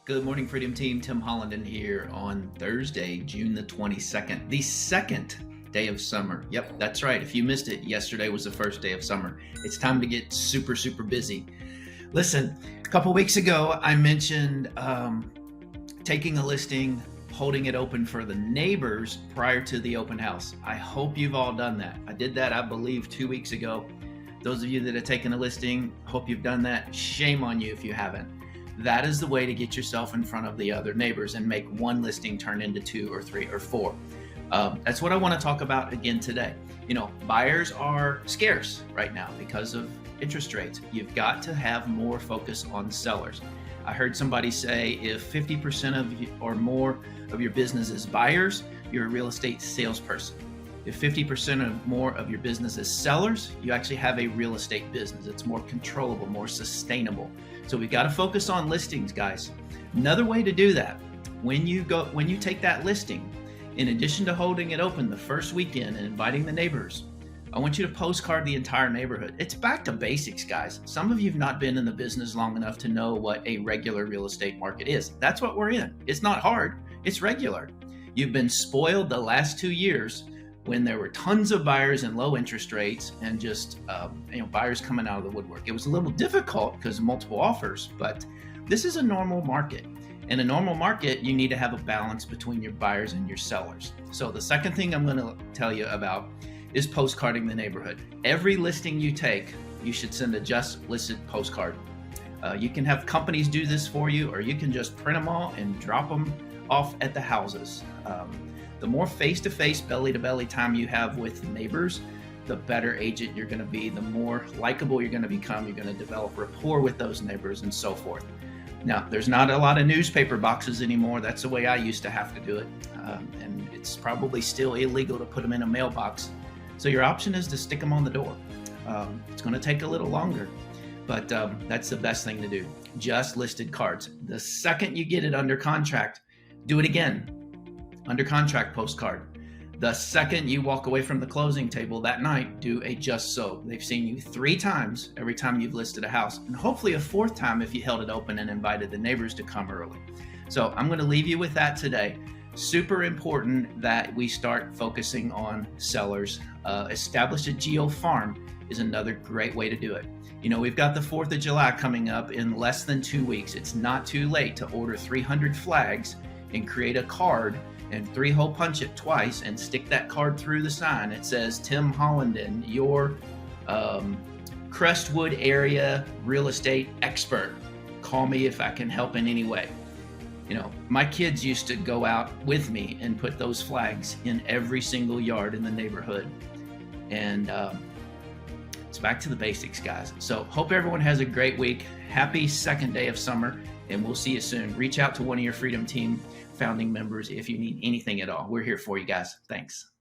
Good morning, Freedom Team. Tim Hollinden here on Thursday, June the 22nd, the second day of summer. Yep, that's right. If you missed it, yesterday was the first day of summer. It's time to get super busy. Listen, a couple weeks ago, I mentioned taking a listing, holding it open for the neighbors prior to the open house. I hope you've all done that. I did that, I believe, 2 weeks ago. Those of you that have taken a listing, hope you've done that. Shame on you if you haven't. That is the way to get yourself in front of the other neighbors and make one listing turn into 2 or 3 or 4. That's what I want to talk about again today. You know, buyers are scarce right now because of interest rates. You've got to have more focus on sellers. I heard somebody say if 50% of you or more of your business is buyers, you're a real estate salesperson. If 50% or more of your business is sellers, you actually have a real estate business. It's more controllable, more sustainable. So we've got to focus on listings, guys. Another way to do that, when you take that listing, in addition to holding it open the first weekend and inviting the neighbors, I want you to postcard the entire neighborhood. It's back to basics, guys. Some of you have not been in the business long enough to know what a regular real estate market is. That's what we're in. It's not hard. It's regular. You've been spoiled the last 2 years when there were tons of buyers and low interest rates and just buyers coming out of the woodwork. It was a little difficult because of multiple offers, but this is a normal market. In a normal market, you need to have a balance between your buyers and your sellers. So the second thing I'm going to tell you about is postcarding the neighborhood. Every listing you take, you should send a just listed postcard. You can have companies do this for you, or you can just print them all and drop them off at the houses. The more face-to-face, belly-to-belly time you have with neighbors, the better agent you're going to be, the more likable you're going to become. You're going to develop rapport with those neighbors and so forth. Now, there's not a lot of newspaper boxes anymore. That's the way I used to have to do it. And it's probably still illegal to put them in a mailbox. So your option is to stick them on the door. It's going to take a little longer, but that's the best thing to do. Just listed cards. The second you get it under contract, do it again. Under contract postcard. The second you walk away from the closing table that night, do a just so. They've seen you 3 times every time you've listed a house, and hopefully a 4th time if you held it open and invited the neighbors to come early. So I'm going to leave you with that today. Super important that we start focusing on sellers. Establish a geo farm is another great way to do it. You know, we've got the 4th of July coming up in less than 2 weeks. It's not too late to order 300 flags and create a card and 3-hole punch it twice and stick that card through the sign. It says, Tim Hollinden, your Crestwood area real estate expert. Call me if I can help in any way. You know, my kids used to go out with me and put those flags in every single yard in the neighborhood. And it's back to the basics, guys. So hope everyone has a great week. Happy second day of summer, and we'll see you soon. Reach out to one of your Freedom Team founding members if you need anything at all. We're here for you guys. Thanks.